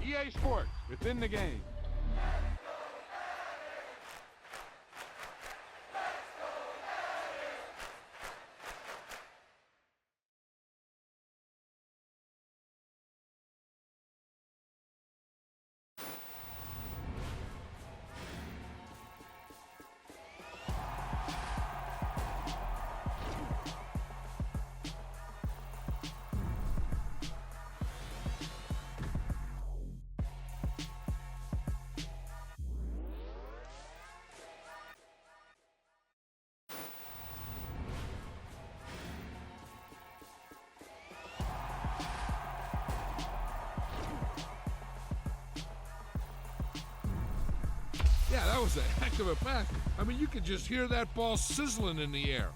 EA Sports, within the game. Yeah, that was a heck of a pass. I mean, you could just hear that ball sizzling in the air.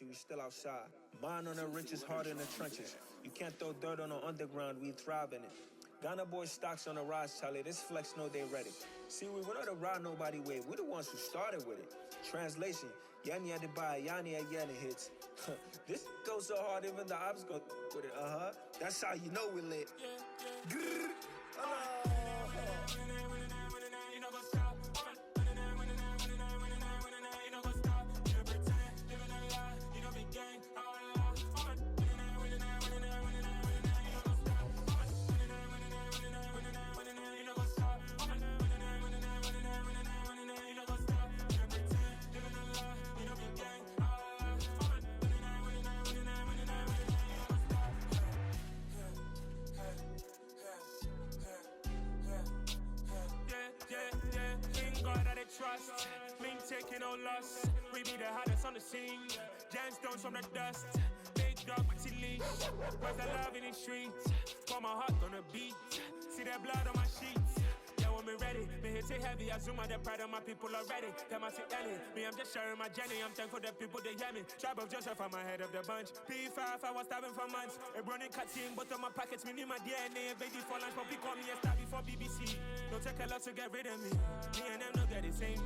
We still outside. Mine on the riches, hard in the trenches. You can't throw dirt on the underground, we thrive in it. Ghana boy stocks on the rise, Charlie. This flex know they ready. See, we not to ride nobody wave. We the ones who started with it. Translation: Yanni had to buy, Yanni had Yanni hits. This goes so hard, even the ops go with it. That's how you know we lit. Trust, mean taking no loss. We be the hottest on the scene. Gemstones from the dust. Big dog with leash. Where's the love in the streets? Pour my heart on the beat. See that blood on my sheets. Yeah, when me ready, me hit it heavy. I zoom out the pride of my people already. Them I see Ellie. Me, I'm just sharing my journey. I'm thankful the people they hear me. Tribe of Joseph, I'm ahead of the bunch. P5, I was starving for months. A running cutting, but on my pockets, me need my DNA. Baby for lunch, but call me a star before BBC. Don't take a lot to get rid of me. Me and them no get the same.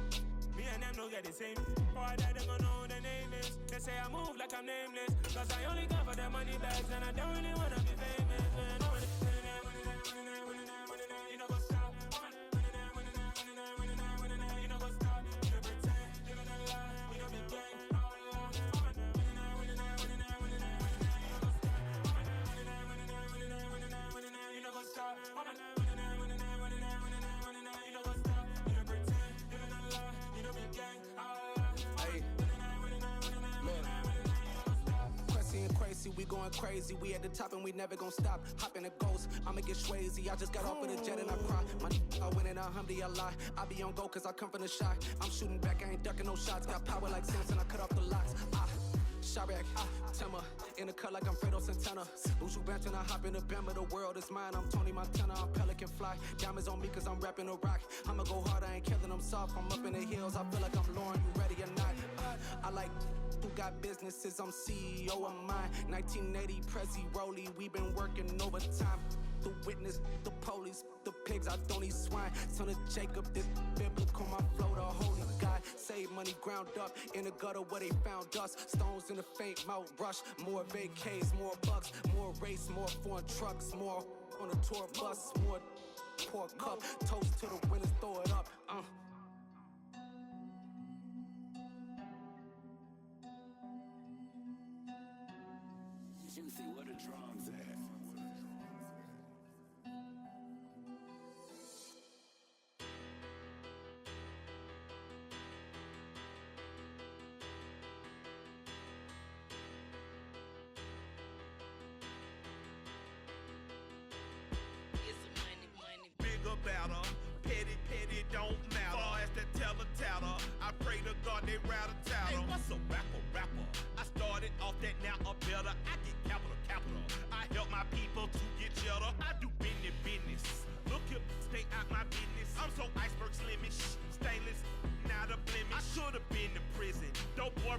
Me and them no get the same. Boy, that they gon' know the name is. They say I move like I'm nameless. Cause I only come for the money bags. And I don't really wanna be famous. Man. You know go stop. You know go stop. You know pretend. Living a lie. You know be gang. You know go stop. Crazy, we going crazy. We at the top and we never gon' stop. Hop in a ghost, I'ma get swayzy. I just got off of the jet and I cry. My I win in a Humvee, I lie. I be on go cause I come from the shot. I'm shooting back, I ain't ducking no shots. Got power like Samson, I cut off the locks. Sharek, Timmer, in the cut like I'm Fredo Santana. Buju Banton, I hop in the Bama, the world is mine. I'm Tony Montana, I'm Pelican Fly. Diamonds on me cause I'm rapping a rock. I'ma go hard, I ain't killing them soft. I'm up in the hills, I feel like I'm Lauren, you ready or not? I like who got businesses, I'm CEO of mine. 1980 Prezi Rolly, we been working overtime. The witness, the police, the pigs, I don't eat swine. Son of Jacob, this biblical, my flow, the holy God. Save money ground up in the gutter where they found us. Stones in the faint mouth rush. More vacays, more bucks, more race, more foreign trucks, more on a tour bus, more pour cup. Toast to the winners, throw it up. Juicy, where the drums at? Better, petty, don't matter. Far as the teller-tatter, I pray to God they rattle-tatter. Hey, what's a rapper? I started off that, now I'm better. I get capital. I help my people to get cheddar. I do business. Look here, stay out my business. I'm so iceberg slimish, stainless, not a blemish. I should've been to prison. Dope boy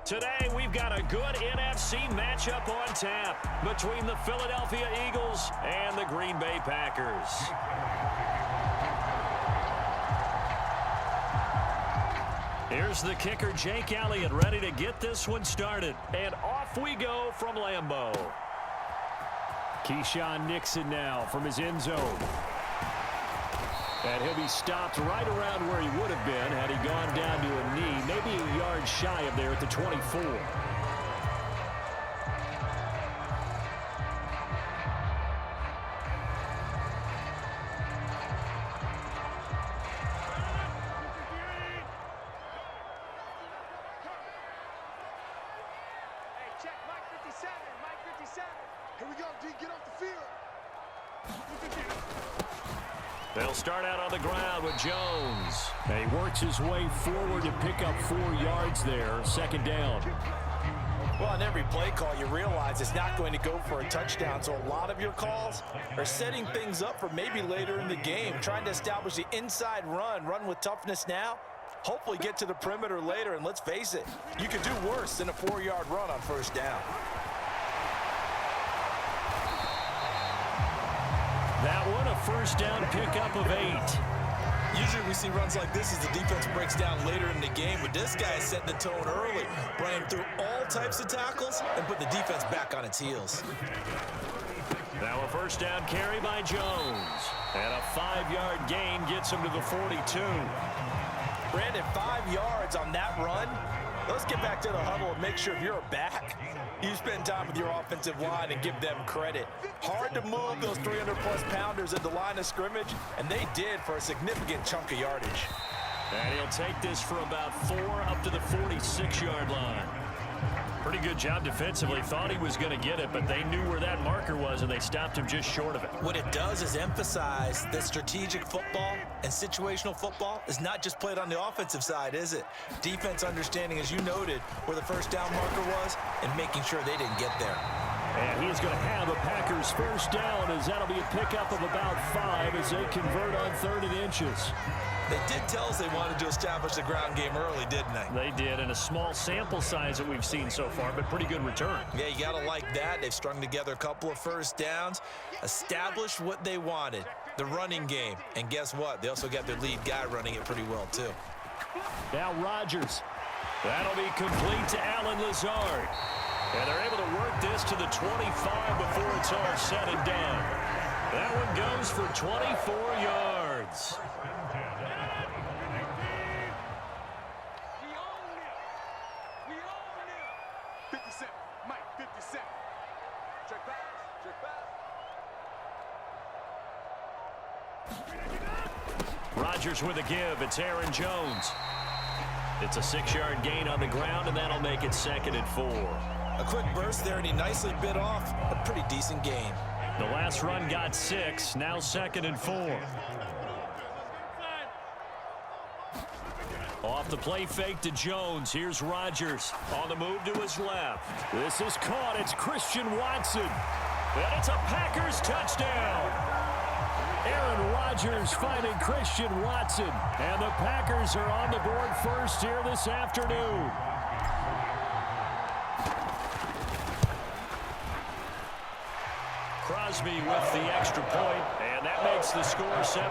good NFC matchup on tap between the Philadelphia Eagles and the Green Bay Packers. Here's the kicker, Jake Elliott, ready to get this one started. And off we go from Lambeau. Keyshawn Nixon now from his end zone. And he'll be stopped right around where he would have been had he gone down to a knee, maybe a yard shy of there at the 24. Check Mike 57. Mike 57. Here we go, D. Get off the field. They'll start out on the ground with Jones. And he works his way forward to pick up 4 yards there. Second down. Well, on every play call, you realize it's not going to go for a touchdown. So a lot of your calls are setting things up for maybe later in the game, trying to establish the inside run with toughness now. Hopefully get to the perimeter later, and let's face it, you could do worse than a 4-yard run on first down. That one, a first down pickup of 8. Usually we see runs like this as the defense breaks down later in the game, but this guy is setting the tone early, running through all types of tackles and put the defense back on its heels. Now a first down carry by Jones. And a 5-yard gain gets him to the 42. Brandon, 5 yards on that run. Let's get back to the huddle and make sure if you're back, you spend time with your offensive line and give them credit. Hard to move those 300-plus pounders at the line of scrimmage, and they did for a significant chunk of yardage. And he'll take this for about 4 up to the 46-yard line. Pretty good job defensively. Thought he was going to get it, but they knew where that marker was, and they stopped him just short of it. What it does is emphasize that strategic football and situational football is not just played on the offensive side, is it? Defense understanding, as you noted, where the first down marker was and making sure they didn't get there. And he is going to have a Packers first down, as that'll be a pickup of about 5 as they convert on 3rd and inches. They did tell us they wanted to establish the ground game early, didn't they? They did, and a small sample size that we've seen so far, but pretty good return. Yeah, you got to like that. They've strung together a couple of first downs, established what they wanted, the running game. And guess what? They also got their lead guy running it pretty well, too. Now Rodgers. That'll be complete to Allen Lazard. And they're able to work this to the 25 before it's all said and done. That one goes for 24 yards. Rodgers with a give. It's Aaron Jones. It's a 6-yard gain on the ground, and that'll make it 2nd and 4. A quick burst there, and he nicely bit off a pretty decent gain. The last run got 6. Now 2nd and 4. Off the play fake to Jones. Here's Rodgers on the move to his left. This is caught. It's Christian Watson. And it's a Packers touchdown. Aaron Rodgers finding Christian Watson. And the Packers are on the board first here this afternoon. Crosby with the extra point, and that makes the score 7-0.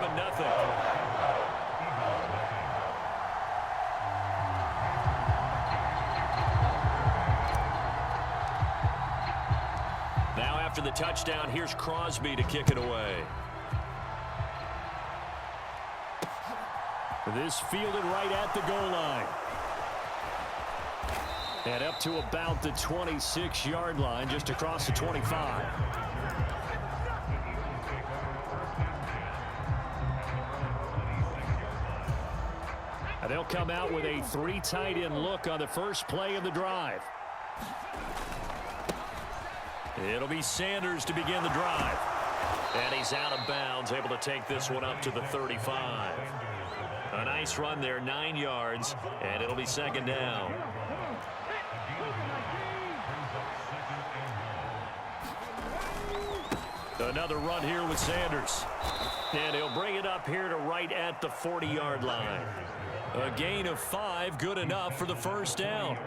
Now after the touchdown, here's Crosby to kick it away. This fielded right at the goal line. And up to about the 26-yard line, just across the 25. And they'll come out with a 3 tight end look on the first play of the drive. It'll be Sanders to begin the drive. And he's out of bounds, able to take this one up to the 35. A nice run there, 9 yards, and it'll be 2nd down. Another run here with Sanders. And he'll bring it up here to right at the 40-yard line. A gain of 5, good enough for the first down.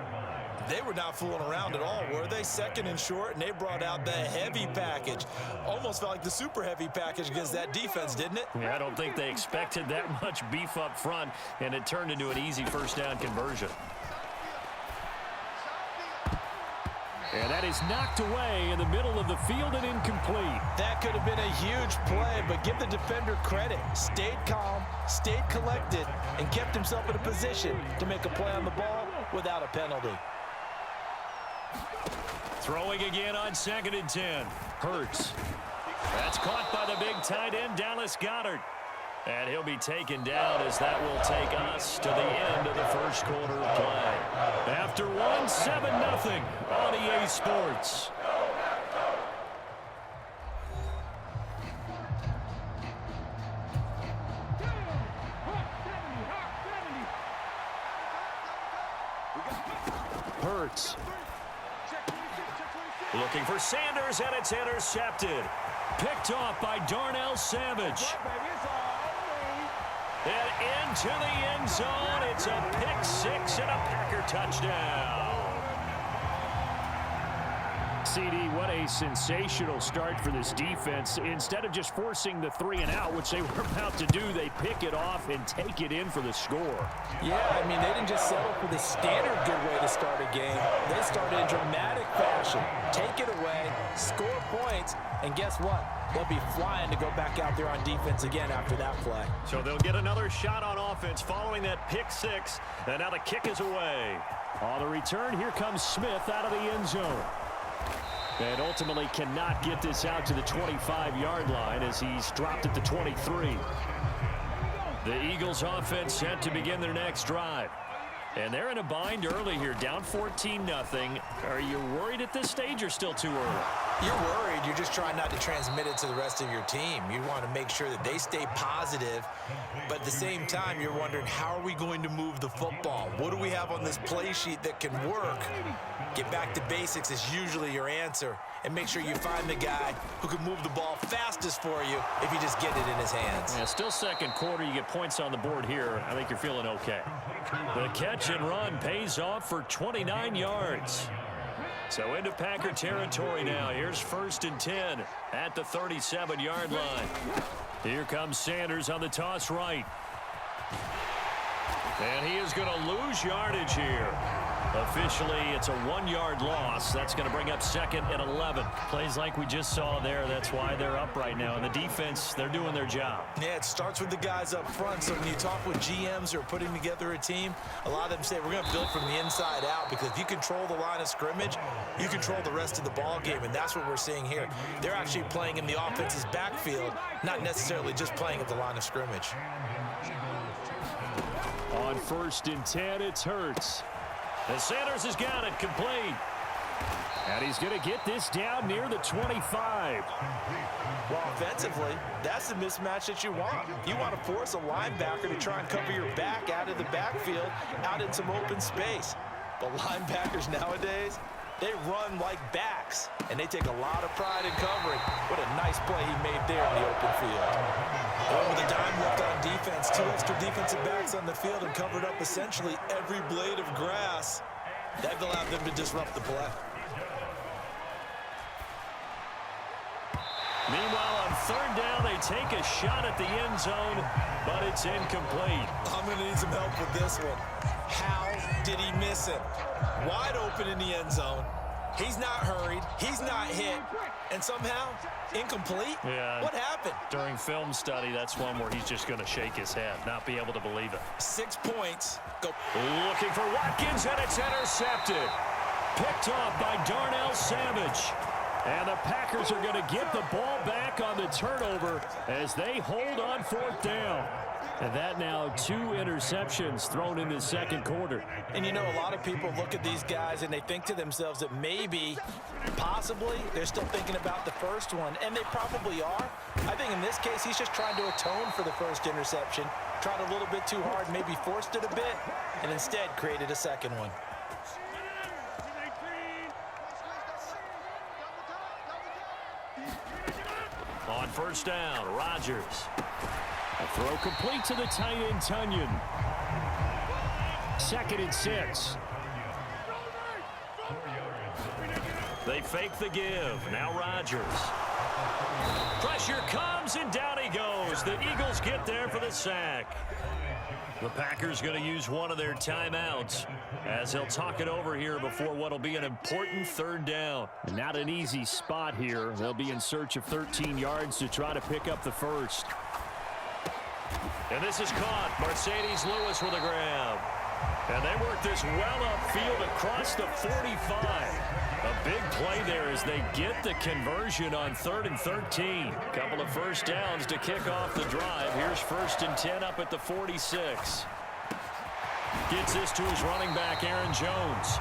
They were not fooling around at all, were they? Second and short, and they brought out the heavy package. Almost felt like the super heavy package against that defense, didn't it? Yeah, I don't think they expected that much beef up front, and it turned into an easy first down conversion. And that is knocked away in the middle of the field and incomplete. That could have been a huge play, but give the defender credit. Stayed calm, stayed collected, and kept himself in a position to make a play on the ball without a penalty. Throwing again on 2nd and 10. Hurts. That's caught by the big tight end, Dallas Goedert. And he'll be taken down as that will take us to the end of the first quarter of play. After one, 7-0 on EA Sports. Hurts. Looking for Sanders, and it's intercepted. Picked off by Darnell Savage. And into the end zone. It's a pick six and a Packer touchdown. CD, what a sensational start for this defense. Instead of just forcing the 3-and-out, which they were about to do, they pick it off and take it in for the score. Yeah, I mean, they didn't just settle for the standard good way to start a game. They started in dramatic fashion. Take it away, score points, and guess what? They'll be flying to go back out there on defense again after that play. So they'll get another shot on offense following that pick six, and now the kick is away. On the return, here comes Smith out of the end zone. And ultimately cannot get this out to the 25-yard line as he's dropped at the 23. The Eagles offense set to begin their next drive. And they're in a bind early here, down 14-0. Are you worried at this stage or still too early? You're worried. You're just trying not to transmit it to the rest of your team. You want to make sure that they stay positive, but at the same time, you're wondering, how are we going to move the football? What do we have on this play sheet that can work? Get back to basics is usually your answer, and make sure you find the guy who can move the ball fastest for you if you just get it in his hands. Yeah, still second quarter. You get points on the board here. I think you're feeling okay. The catch and run pays off for 29 yards. So into Packer territory now. Here's 1st and 10 at the 37-yard line. Here comes Sanders on the toss right. And he is going to lose yardage here. Officially, it's a 1-yard loss. That's going to bring up 2nd and 11. Plays like we just saw there. That's why they're up right now. And the defense, they're doing their job. Yeah, it starts with the guys up front. So when you talk with GMs who are putting together a team, a lot of them say, we're going to build from the inside out, because if you control the line of scrimmage, you control the rest of the ball game. And that's what we're seeing here. They're actually playing in the offense's backfield, not necessarily just playing at the line of scrimmage. On 1st and 10, it's Hurts. And Sanders has got it complete. And he's going to get this down near the 25. Well, offensively, that's the mismatch that you want. You want to force a linebacker to try and cover your back out of the backfield, out in some open space. But linebackers nowadays, they run like backs, and they take a lot of pride in covering. What a nice play he made there in the open field. And with a dime left on defense, 2 extra defensive backs on the field and covered up essentially every blade of grass. That allowed them to disrupt the play. Meanwhile, on 3rd down, they take a shot at the end zone, but it's incomplete. I'm going to need some help with this one. How did he miss it? Wide open in the end zone. He's not hurried. He's not hit. And somehow, incomplete? Yeah. What happened? During film study, that's one where he's just going to shake his head, not be able to believe it. 6 points. Go. Looking for Watkins, and it's intercepted. Picked off by Darnell Savage. And the Packers are going to get the ball back on the turnover as they hold on 4th down. And that now 2 interceptions thrown in the second quarter. And you know, a lot of people look at these guys and they think to themselves that maybe, possibly, they're still thinking about the first one. And they probably are. I think in this case, he's just trying to atone for the first interception. Tried a little bit too hard, maybe forced it a bit, and instead created a second one. On 1st down, Rodgers. A throw complete to the tight end, Tunyon. 2nd and 6. They fake the give. Now Rodgers. Pressure comes, and down he goes. The Eagles get there for the sack. The Packers going to use one of their timeouts as they'll talk it over here before what will be an important third down. Not an easy spot here. They'll be in search of 13 yards to try to pick up the first. And this is caught. Mercedes Lewis with a grab. And they work this well upfield across the 45. A big play there as they get the conversion on 3rd and 13. Couple of first downs to kick off the drive. Here's 1st and 10 up at the 46. Gets this to his running back, Aaron Jones.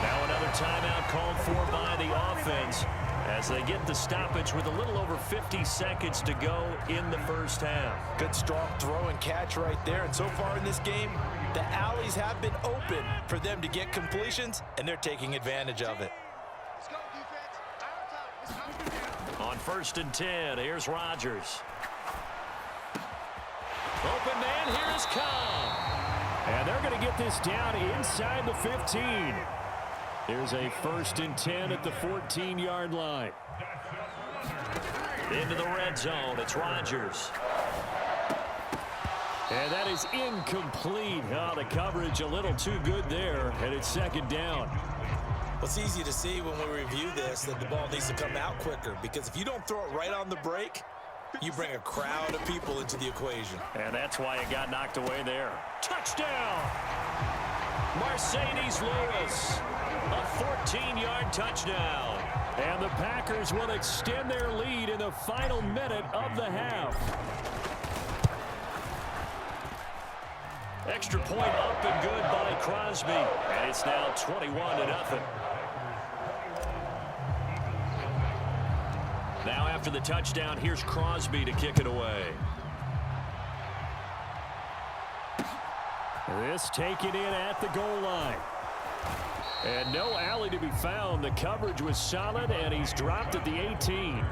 Now another timeout called for by the offense as they get the stoppage with a little over 50 seconds to go in the first half. Good strong throw and catch right there. And so far in this game, the alleys have been open for them to get completions, and they're taking advantage of it. On 1st and 10, here's Rodgers. Open man, here is Cobb. And they're going to get this down inside the 15. Here's a 1st and 10 at the 14-yard line. Into the red zone, it's Rodgers. And that is incomplete. Oh, the coverage a little too good there, and it's 2nd down. Well, it's easy to see when we review this that the ball needs to come out quicker, because if you don't throw it right on the break, you bring a crowd of people into the equation. And that's why it got knocked away there. Touchdown! Mercedes Lewis. A 14-yard touchdown. And the Packers will extend their lead in the final minute of the half. Extra point up and good by Crosby. And it's now 21-0. Now after the touchdown, here's Crosby to kick it away. This taken in at the goal line. And no alley to be found. The coverage was solid, and he's dropped at the 18.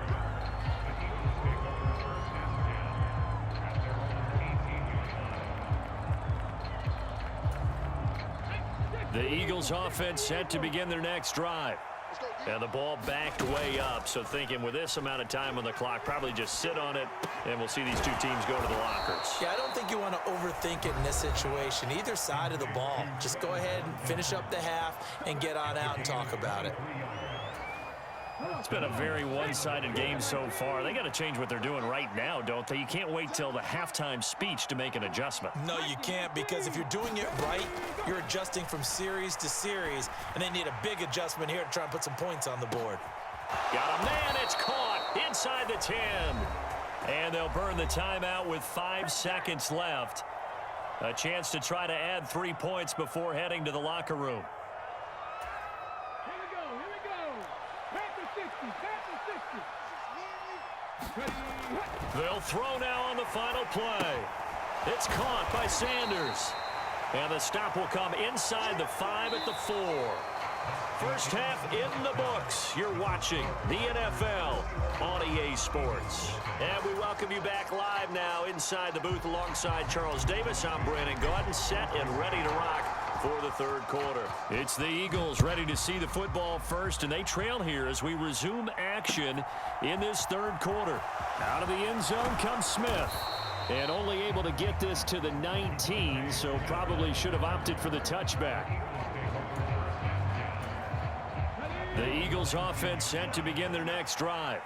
The Eagles offense set to begin their next drive. And the ball backed way up, so thinking with this amount of time on the clock, probably just sit on it, and we'll see these two teams go to the lockers. Yeah, I don't think you want to overthink it in this situation. Either side of the ball. Just go ahead and finish up the half and get on out and talk about it. It's been a very one-sided game so far. They got to change what they're doing right now, don't they? You can't wait till the halftime speech to make an adjustment. No, you can't, because if you're doing it right, you're adjusting from series to series, and they need a big adjustment here to try and put some points on the board. Got a man, it's caught inside the 10. And they'll burn the timeout with 5 seconds left. A chance to try to add 3 points before heading to the locker room. They'll throw now on the final play. It's caught by Sanders. And the stop will come inside the 5 at the 4. First half in the books. You're watching the NFL on EA Sports. And we welcome you back live now inside the booth alongside Charles Davis. I'm Brandon Gaudin, set and ready to rock for the third quarter. It's the Eagles ready to see the football first, and they trail here as we resume action in this third quarter. Out of the end zone comes Smith. And only able to get this to the 19, so probably should have opted for the touchback. The Eagles offense set to begin their next drive.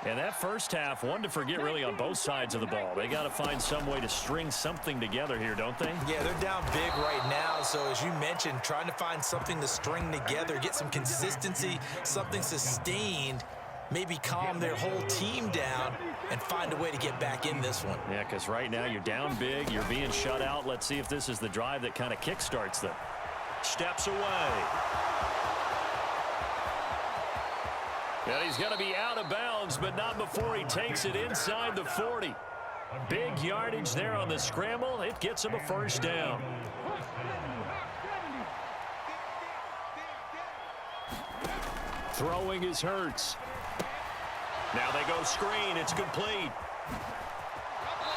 And that first half, one to forget really on both sides of the ball. They got to find some way to string something together here, don't they? Yeah, they're down big right now. So as you mentioned, trying to find something to string together, get some consistency, something sustained, maybe calm their whole team down and find a way to get back in this one. Yeah, because right now you're down big, you're being shut out. Let's see if this is the drive that kind of kickstarts them. Steps away. And he's going to be out of bounds, but not before he takes it inside the 40. Big yardage there on the scramble. It gets him a first down. Throwing is Hurts. Now they go screen. It's complete.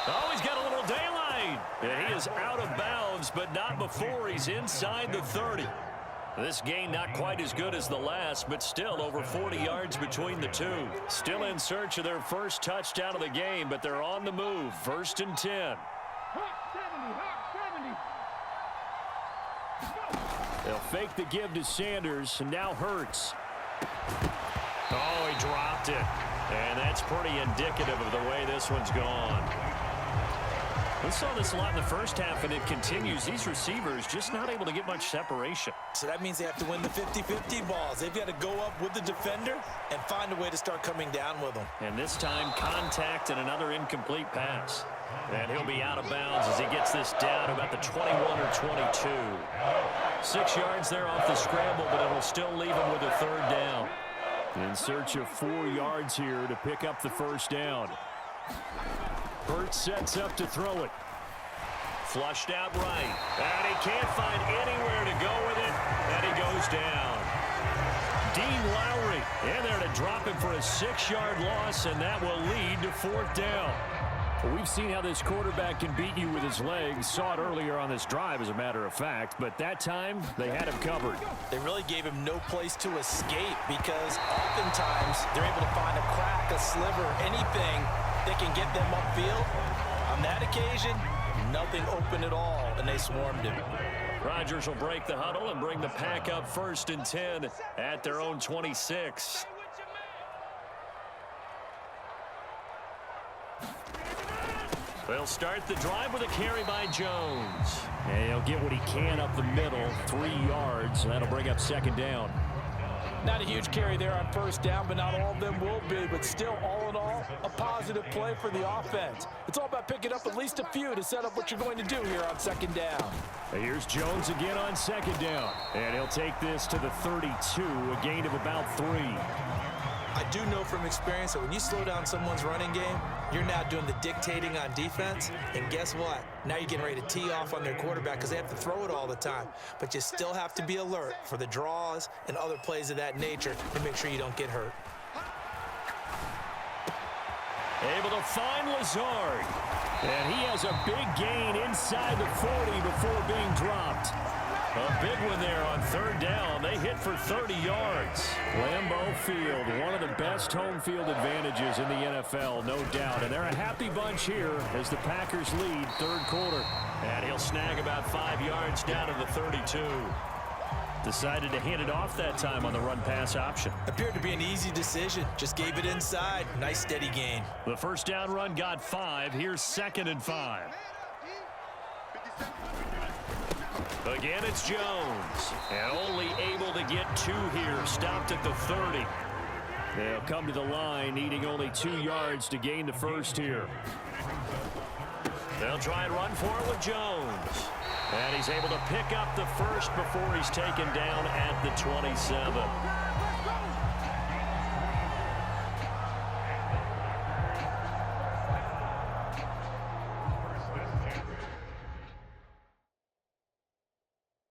Oh, he's got a little daylight. And he is out of bounds, but not before he's inside the 30. This gain not quite as good as the last, but still over 40 yards between the two. Still in search of their first touchdown of the game, but they're on the move. 1st and 10. They'll fake the give to Sanders, and now Hurts. Oh, he dropped it. And that's pretty indicative of the way this one's gone. We saw this a lot in the first half, and it continues. These receivers just not able to get much separation. So that means they have to win the 50-50 balls. They've got to go up with the defender and find a way to start coming down with them. And this time, contact and another incomplete pass. And he'll be out of bounds as he gets this down about the 21 or 22. 6 yards there off the scramble, but it'll still leave him with a 3rd down. In search of 4 yards here to pick up the 1st down. Hurts sets up to throw it. Flushed out right. And he can't find anywhere to go with it. And he goes down. Dean Lowry in there to drop him for a 6-yard loss, and that will lead to 4th down. Well, we've seen how this quarterback can beat you with his legs. Saw it earlier on this drive, as a matter of fact. But that time, they had him covered. They really gave him no place to escape because oftentimes they're able to find a crack, a sliver, anything that can get them upfield. On that occasion, nothing open at all, and they swarmed him. Rodgers will break the huddle and bring the Pack up 1st and 10 at their own 26. They'll start the drive with a carry by Jones. And he'll get what he can up the middle, 3 yards. That'll bring up 2nd down. Not a huge carry there on 1st down, but not all of them will be. But still, all in all, a positive play for the offense. It's all about picking up at least a few to set up what you're going to do here on 2nd down. Here's Jones again on 2nd down. And he'll take this to the 32, a gain of about 3. I do know from experience that when you slow down someone's running game, you're now doing the dictating on defense. And guess what? Now you're getting ready to tee off on their quarterback because they have to throw it all the time. But you still have to be alert for the draws and other plays of that nature to make sure you don't get hurt. Able to find Lazard. And he has a big gain inside the 40 before being dropped. A big one there on 3rd down. They hit for 30 yards. Lambeau Field, one of the best home field advantages in the NFL, no doubt. And they're a happy bunch here as the Packers lead 3rd quarter. And he'll snag about 5 yards down to the 32. Decided to hand it off that time on the run-pass option. Appeared to be an easy decision. Just gave it inside. Nice steady gain. The 1st down run got 5. Here's 2nd and 5. Again, it's Jones. And only able to get 2 here. Stopped at the 30. They'll come to the line, needing only 2 yards to gain the 1st here. They'll try and run for it with Jones. And he's able to pick up the 1st before he's taken down at the 27.